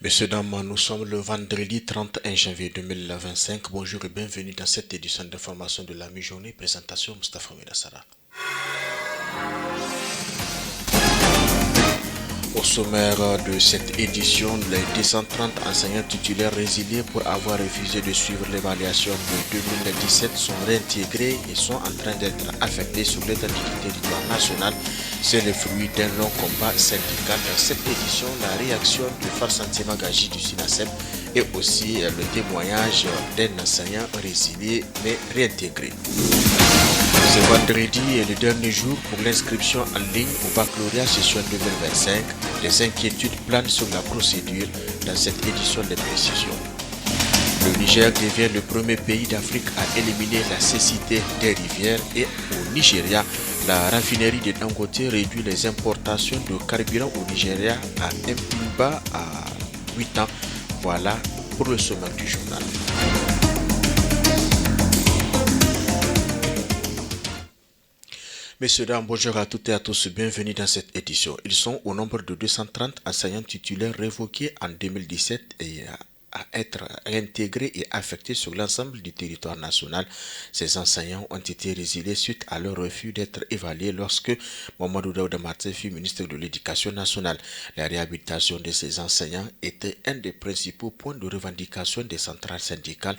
Messieurs, dames, nous sommes le vendredi 31 janvier 2025. Bonjour et bienvenue dans cette édition d'information de la mi-journée. Présentation Mustafa Medassara. Au sommaire de cette édition, les 230 enseignants titulaires résiliés pour avoir refusé de suivre l'évaluation de 2017 sont réintégrés et sont en train d'être affectés sur l'étendue du territoire national. C'est le fruit d'un long combat syndical. Dans cette édition, la réaction de Farsanti Magaji du SINASEB et aussi le témoignage d'un enseignant résilié mais réintégré. Ce vendredi est le dernier jour pour l'inscription en ligne au baccalauréat session 2025. Les inquiétudes planent sur la procédure dans cette édition des précisions. Le Niger devient le premier pays d'Afrique à éliminer la cécité des rivières et au Nigeria, la raffinerie de Dangote réduit les importations de carburant au Nigeria à un plus bas à 8 ans. Voilà pour le sommaire du journal. Messieurs, dames, bonjour à toutes et à tous, bienvenue dans cette édition. Ils sont au nombre de 230 enseignants titulaires révoqués en 2017 et à être réintégrés et affectés sur l'ensemble du territoire national. Ces enseignants ont été résiliés suite à leur refus d'être évalués lorsque Mamadou Daouda Martin fut ministre de l'Éducation nationale. La réhabilitation de ces enseignants était un des principaux points de revendication des centrales syndicales.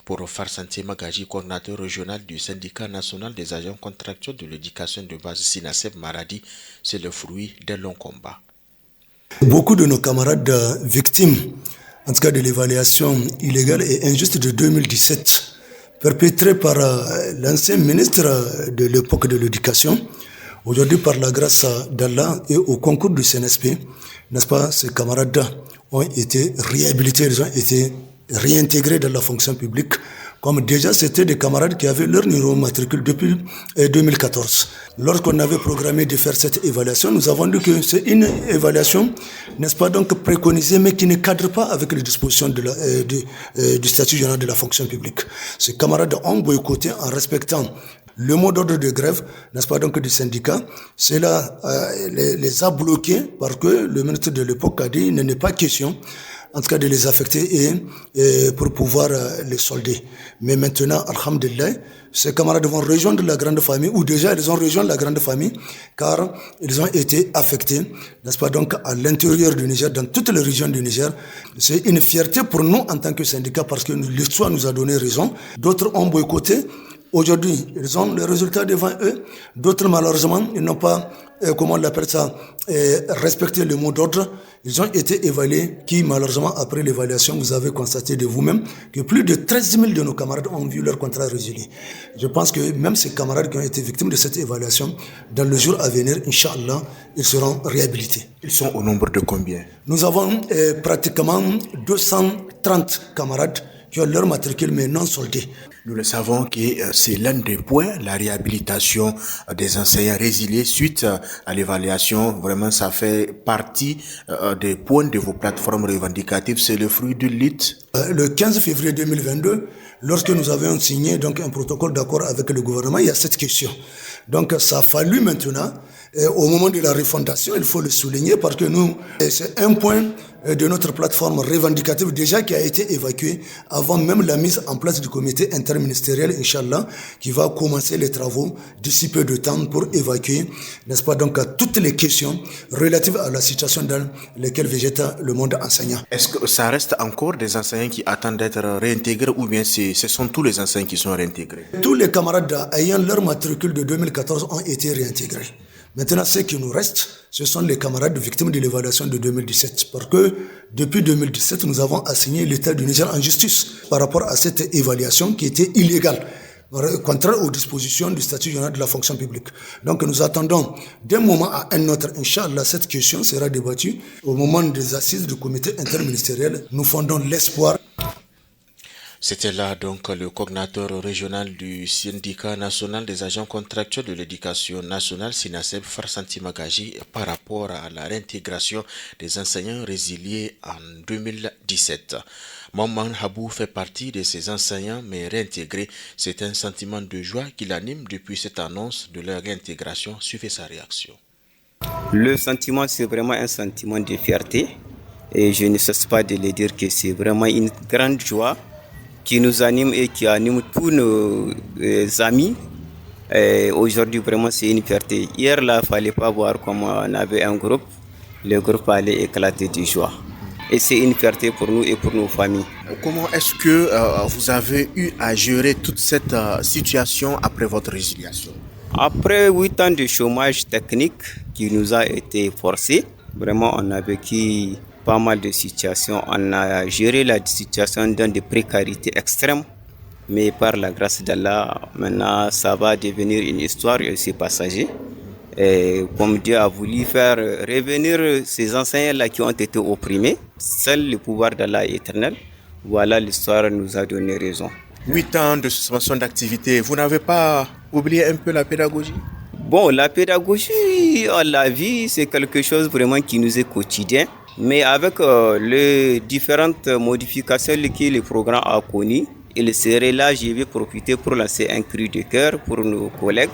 Pour Farsanti Magaji, coordinateur régional du syndicat national des agents contractuels de l'éducation de base SINASEB Maradi, c'est le fruit d'un long combat. Beaucoup de nos camarades victimes, en tout cas de l'évaluation illégale et injuste de 2017, perpétrée par l'ancien ministre de l'époque de l'éducation, aujourd'hui par la grâce d'Allah et au concours du CNSP, n'est-ce pas, ces camarades ont été réhabilités, ils ont été réintégrés dans la fonction publique, comme déjà c'était des camarades qui avaient leur numéro matricule depuis 2014. Lorsqu'on avait programmé de faire cette évaluation, nous avons dit que c'est une évaluation, n'est-ce pas, donc préconisée, mais qui ne cadre pas avec les dispositions du statut général de la fonction publique. Ces camarades ont boycotté en respectant le mot d'ordre de grève, n'est-ce pas, donc du syndicat. Cela les a bloqués parce que le ministre de l'époque a dit qu'il n'est pas question en tout cas de les affecter et pour pouvoir les solder. Mais maintenant, alhamdulillah, ces camarades vont rejoindre la grande famille, ou déjà ils ont rejoint la grande famille, car ils ont été affectés, n'est-ce pas, donc à l'intérieur du Niger, dans toutes les régions du Niger. C'est une fierté pour nous en tant que syndicat, parce que l'histoire nous a donné raison. D'autres ont boycotté. Aujourd'hui, ils ont les résultats devant eux. D'autres, malheureusement, ils n'ont pas, comment on l'appelle ça, respecté le mot d'ordre. Ils ont été évalués, qui, malheureusement, après l'évaluation, vous avez constaté de vous-même que plus de 13 000 de nos camarades ont vu leur contrat résilié. Je pense que même ces camarades qui ont été victimes de cette évaluation, dans le jour à venir, Inch'Allah, ils seront réhabilités. Ils sont au nombre de combien? Nous avons pratiquement 230 camarades qui ont leur matricule mais non soldés. Nous le savons que c'est l'un des points, la réhabilitation des enseignants résiliés suite à l'évaluation. Vraiment, ça fait partie des points de vos plateformes revendicatives. C'est le fruit d'une lutte. Le 15 février 2022, lorsque nous avions signé donc un protocole d'accord avec le gouvernement, il y a cette question. Donc, ça a fallu maintenant, au moment de la refondation, il faut le souligner parce que nous, c'est un point de notre plateforme revendicative déjà qui a été évacué avant même la mise en place du comité interministériel, Inch'Allah, qui va commencer les travaux d'ici peu de temps pour évacuer, n'est-ce pas, donc à toutes les questions relatives à la situation dans laquelle végète le monde enseignant. Est-ce que ça reste encore des enseignants qui attendent d'être réintégrés ou bien ce sont tous les enseignants qui sont réintégrés? Tous les camarades ayant leur matricule de 2014 ont été réintégrés. Maintenant, ce qui nous reste, ce sont les camarades victimes de l'évaluation de 2017. Parce que depuis 2017, nous avons assigné l'État du Niger en justice par rapport à cette évaluation qui était illégale, contraire aux dispositions du statut général de la fonction publique. Donc nous attendons d'un moment à un autre, Inch'Allah, cette question sera débattue au moment des assises du comité interministériel. Nous fondons l'espoir. C'était là donc le coordinateur régional du syndicat national des agents contractuels de l'éducation nationale SINASEB Farsanti Magaji par rapport à la réintégration des enseignants résiliés en 2017. Maman Habou fait partie de ces enseignants mais réintégrés. C'est un sentiment de joie qui l'anime depuis cette annonce de leur réintégration. Suivez sa réaction. Le sentiment, c'est vraiment un sentiment de fierté Et je ne cesse pas de le dire que c'est vraiment une grande joie qui nous anime et qui anime tous nos amis. Et aujourd'hui, vraiment, c'est une fierté. Hier, là, il ne fallait pas voir comment on avait un groupe. Le groupe allait éclater de joie. Et c'est une fierté pour nous et pour nos familles. Comment est-ce que vous avez eu à gérer toute cette situation après votre résiliation? Après 8 ans de chômage technique qui nous a été forcé, vraiment, on a vécu pas mal de situations. On a géré la situation dans des précarités extrêmes. Mais par la grâce d'Allah, maintenant, ça va devenir une histoire et c'est passager. Et comme Dieu a voulu faire revenir ces enseignants-là qui ont été opprimés, seul le pouvoir d'Allah est éternel. Voilà, l'histoire nous a donné raison. 8 ans de suspension d'activité, vous n'avez pas oublié un peu la pédagogie? Bon, la pédagogie, on l'a vu, c'est quelque chose vraiment qui nous est quotidien. Mais avec les différentes modifications que le programme a connues, il serait là, je vais profiter pour lancer un cri de cœur pour nos collègues.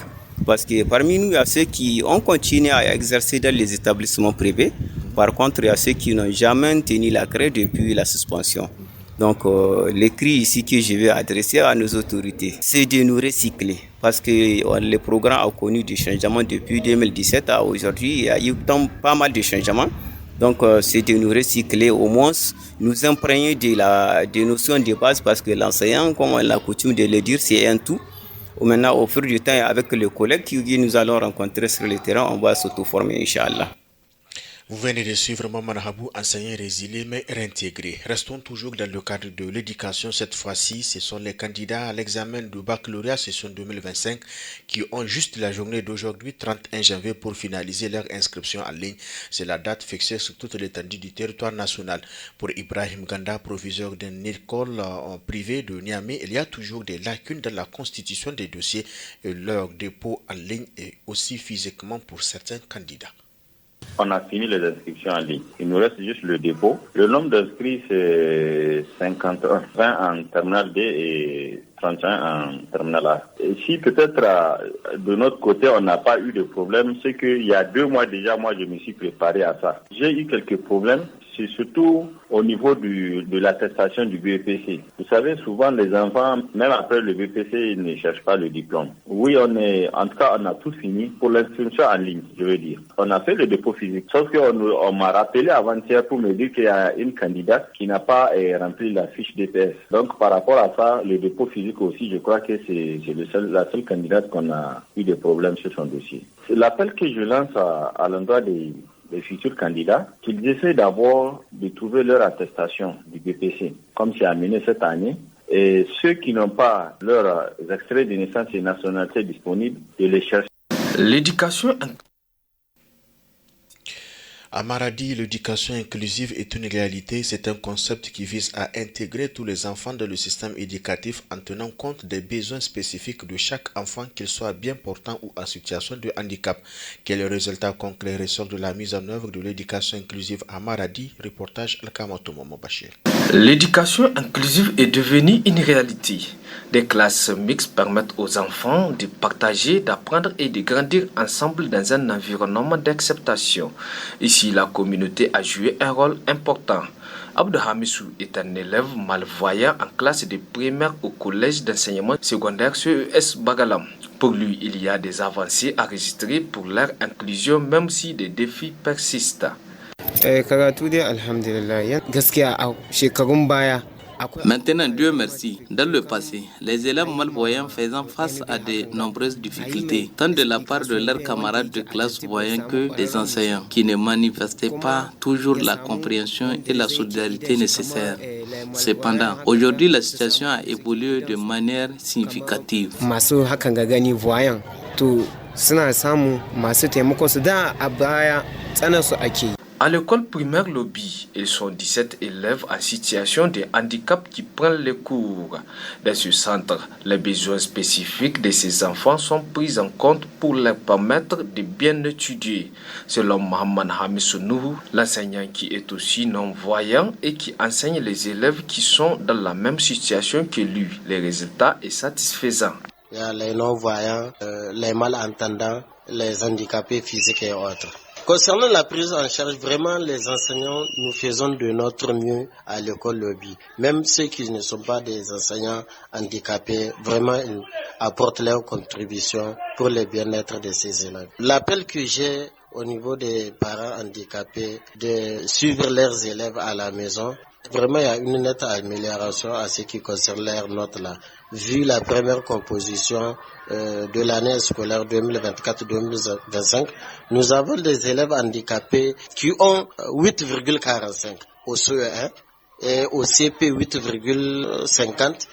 Parce que parmi nous, il y a ceux qui ont continué à exercer dans les établissements privés. Par contre, il y a ceux qui n'ont jamais tenu la craie depuis la suspension. Donc, le cri ici que je vais adresser à nos autorités, c'est de nous recycler. Parce que le programme a connu des changements depuis 2017 à aujourd'hui. Il y a eu pas mal de changements. Donc, c'est de nous recycler, au moins nous imprégner des notions de base parce que l'enseignant, comme on a coutume de le dire, c'est un tout. Maintenant, au fur du temps, avec les collègues que nous allons rencontrer sur le terrain, on va s'auto-former, Inch'Allah. Vous venez de suivre Maman Habou, enseignant résilié mais réintégré. Restons toujours dans le cadre de l'éducation. Cette fois-ci, ce sont les candidats à l'examen du baccalauréat session 2025 qui ont juste la journée d'aujourd'hui, 31 janvier, pour finaliser leur inscription en ligne. C'est la date fixée sur toute l'étendue du territoire national. Pour Ibrahim Ganda, proviseur d'une école privée de Niamey, il y a toujours des lacunes dans la constitution des dossiers et leur dépôt en ligne et aussi physiquement pour certains candidats. On a fini les inscriptions en ligne. Il nous reste juste le dépôt. Le nombre d'inscrits, c'est 51, 20 en terminale D et 31 en terminale A. Et si peut-être de notre côté, on n'a pas eu de problème, c'est qu'il y a 2 mois déjà, moi, je me suis préparé à ça. J'ai eu quelques problèmes. C'est surtout au niveau de l'attestation du BEPC. Vous savez, souvent les enfants, même après le BEPC, ils ne cherchent pas le diplôme. Oui, en tout cas, on a tout fini pour l'inscription en ligne, je veux dire. On a fait le dépôt physique. Sauf qu'on m'a rappelé avant-hier pour me dire qu'il y a une candidate qui n'a pas rempli la fiche DPS. Donc, par rapport à ça, le dépôt physique aussi, je crois que c'est la seule candidate qu'on a eu des problèmes sur son dossier. C'est l'appel que je lance à l'endroit des futurs candidats, qu'ils essaient d'abord de trouver leur attestation du BPC, comme c'est amené cette année, et ceux qui n'ont pas leurs extraits de naissance et nationalité disponibles, de les chercher. L'éducation. À Maradi, l'éducation inclusive est une réalité. C'est un concept qui vise à intégrer tous les enfants dans le système éducatif en tenant compte des besoins spécifiques de chaque enfant, qu'il soit bien portant ou en situation de handicap. Quel résultat concret ressort de la mise en œuvre de l'éducation inclusive à Maradi? Reportage Al-Kamato Momo Bachir. L'éducation inclusive est devenue une réalité. Des classes mixtes permettent aux enfants de partager, d'apprendre et de grandir ensemble dans un environnement d'acceptation. Ici, la communauté a joué un rôle important. Abdou Hamissou est un élève malvoyant en classe de primaire au collège d'enseignement secondaire CES Bagalam. Pour lui, il y a des avancées à enregistrer pour leur inclusion, même si des défis persistent. Maintenant, Dieu merci, dans le passé, les élèves malvoyants faisant face à de nombreuses difficultés, tant de la part de leurs camarades de classe voyants que des enseignants, qui ne manifestaient pas toujours la compréhension et la solidarité nécessaires. Cependant, aujourd'hui, la situation a évolué de manière significative. À l'école primaire Lobby, ils sont 17 élèves en situation de handicap qui prennent les cours. Dans ce centre, les besoins spécifiques de ces enfants sont pris en compte pour leur permettre de bien étudier. Selon Mohamed Hamissou, l'enseignant qui est aussi non-voyant et qui enseigne les élèves qui sont dans la même situation que lui, le résultat est satisfaisant. Il y a les non-voyants, les malentendants, les handicapés physiques et autres. Concernant la prise en charge, vraiment les enseignants, nous faisons de notre mieux à l'école Lobby. Même ceux qui ne sont pas des enseignants handicapés, vraiment ils apportent leur contribution pour le bien-être de ces élèves. L'appel que j'ai au niveau des parents handicapés de suivre leurs élèves à la maison, vraiment il y a une nette amélioration à ce qui concerne leurs notes là. Vu la première composition de l'année scolaire 2024-2025, nous avons des élèves handicapés qui ont 8,45 au CE1 et au CP 8,50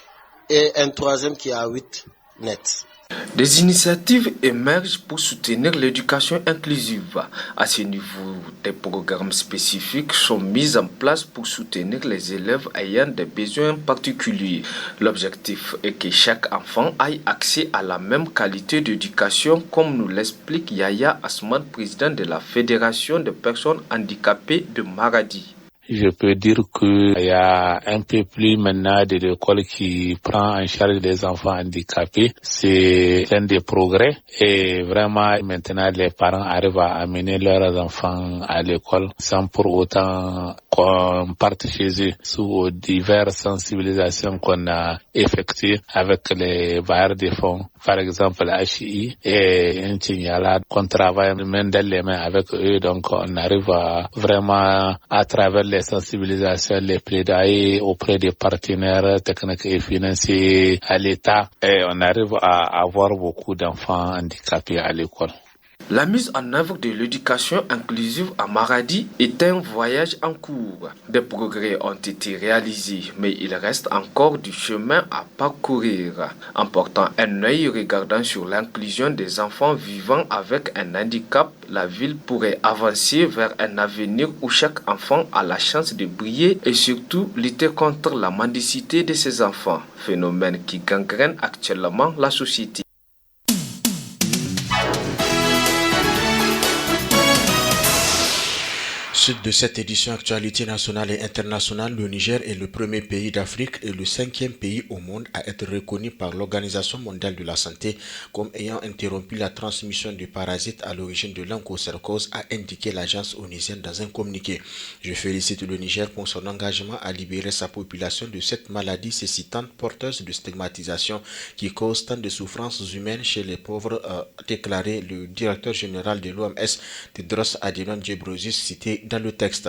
et un troisième qui a 8 net. Des initiatives émergent pour soutenir l'éducation inclusive. À ce niveau, des programmes spécifiques sont mis en place pour soutenir les élèves ayant des besoins particuliers. L'objectif est que chaque enfant ait accès à la même qualité d'éducation, comme nous l'explique Yaya Asman, président de la Fédération des personnes handicapées de Maradi. Je peux dire qu'il y a un peu plus maintenant de l'école qui prend en charge les enfants handicapés. C'est un des progrès et vraiment maintenant les parents arrivent à amener leurs enfants à l'école sans pour autant qu'on parte chez eux sous diverses sensibilisations qu'on a effectuées avec les bailleurs de fonds, par exemple HI et Ntignala, qu'on travaille main dans les mains avec eux. Donc on arrive à vraiment à travers les sensibilisations, les plaidoyers auprès des partenaires techniques et financiers à l'État et on arrive à avoir beaucoup d'enfants handicapés à l'école. La mise en œuvre de l'éducation inclusive à Maradi est un voyage en cours. Des progrès ont été réalisés, mais il reste encore du chemin à parcourir. En portant un œil regardant sur l'inclusion des enfants vivant avec un handicap, la ville pourrait avancer vers un avenir où chaque enfant a la chance de briller et surtout lutter contre la mendicité de ses enfants, phénomène qui gangrène actuellement la société. Suite de cette édition Actualité nationale et internationale, le Niger est le premier pays d'Afrique et le 5e pays au monde à être reconnu par l'Organisation mondiale de la santé comme ayant interrompu la transmission du parasite à l'origine de l'onchocercose, a indiqué l'agence onisienne dans un communiqué. Je félicite le Niger pour son engagement à libérer sa population de cette maladie cécitante porteuse de stigmatisation qui cause tant de souffrances humaines chez les pauvres, a déclaré le directeur général de l'OMS, Tedros Adhanom Ghebreyesus, cité dans le texte.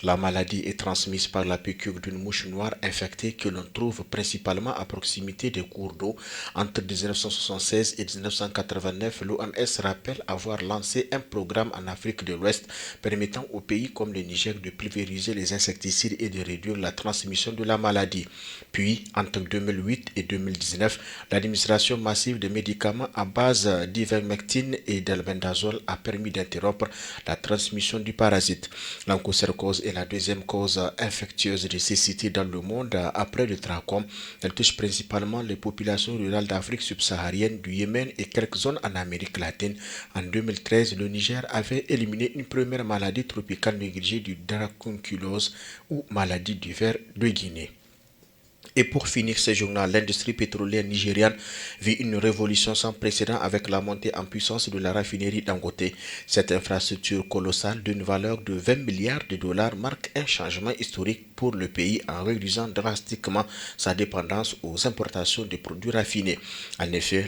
La maladie est transmise par la piqûre d'une mouche noire infectée que l'on trouve principalement à proximité des cours d'eau. Entre 1976 et 1989, l'OMS rappelle avoir lancé un programme en Afrique de l'Ouest permettant aux pays comme le Niger de pulvériser les insecticides et de réduire la transmission de la maladie. Puis, entre 2008 et 2019, l'administration massive de médicaments à base d'ivermectine et d'albendazole a permis d'interrompre la transmission du parasite. L'onchocercose est la deuxième cause infectieuse de cécité dans le monde après le trachome. Elle touche principalement les populations rurales d'Afrique subsaharienne, du Yémen et quelques zones en Amérique latine. En 2013, le Niger avait éliminé une première maladie tropicale négligée du dracunculose ou maladie du ver de Guinée. Et pour finir ce journal, l'industrie pétrolière nigériane vit une révolution sans précédent avec la montée en puissance de la raffinerie Dangote. Cette infrastructure colossale d'une valeur de 20 milliards de dollars marque un changement historique pour le pays en réduisant drastiquement sa dépendance aux importations de produits raffinés. En effet,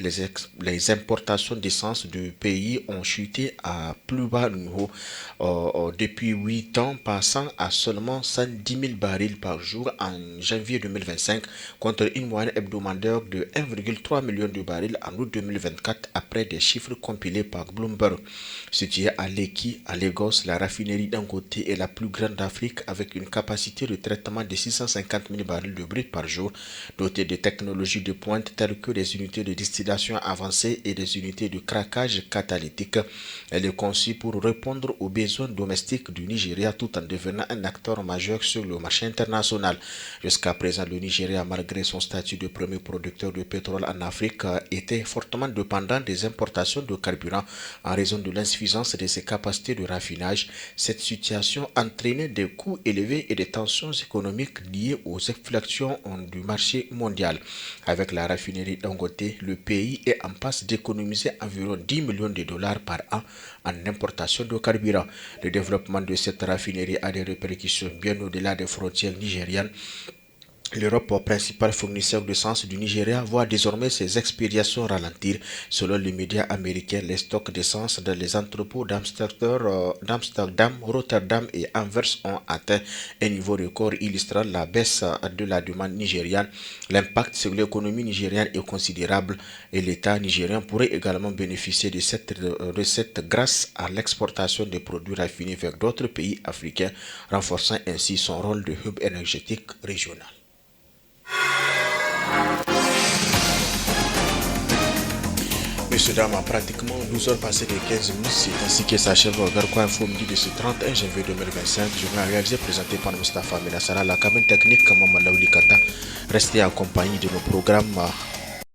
les importations d'essence du pays ont chuté à plus bas niveau depuis 8 ans, passant à seulement 110 000 barils par jour en janvier 2025. Contre une moyenne hebdomadaire de 1,3 million de barils en août 2024 après des chiffres compilés par Bloomberg. Située à Lekki, à Lagos, la raffinerie Dangote est la plus grande d'Afrique avec une capacité de traitement de 650 000 barils de brut par jour, dotée de technologies de pointe telles que des unités de distillation avancées et des unités de craquage catalytique. Elle est conçue pour répondre aux besoins domestiques du Nigeria tout en devenant un acteur majeur sur le marché international. Jusqu'à présent, le Nigeria, malgré son statut de premier producteur de pétrole en Afrique, était fortement dépendant des importations de carburant en raison de l'insuffisance de ses capacités de raffinage. Cette situation entraînait des coûts élevés et des tensions économiques liées aux inflexions du marché mondial. Avec la raffinerie Dangote, le pays est en passe d'économiser environ 10 millions de dollars par an en importation de carburant. Le développement de cette raffinerie a des répercussions bien au-delà des frontières nigérianes. L'Europe, principal fournisseur d'essence du Nigeria, voit désormais ses expéditions ralentir. Selon les médias américains, les stocks d'essence dans les entrepôts d'Amsterdam, Rotterdam et Anvers ont atteint un niveau record illustrant la baisse de la demande nigériane. L'impact sur l'économie nigériane est considérable et l'État nigérien pourrait également bénéficier de cette recette grâce à l'exportation des produits raffinés vers d'autres pays africains, renforçant ainsi son rôle de hub énergétique régional. Messieurs, dames, pratiquement 12 heures passées de 15 minutes, c'est ainsi que s'achève Verco Info midi de ce 31 janvier 2025. Journal réalisé présenté par Mustafa Menassara, la cabine technique Maman Laouli Kata. Restez en compagnie de nos programmes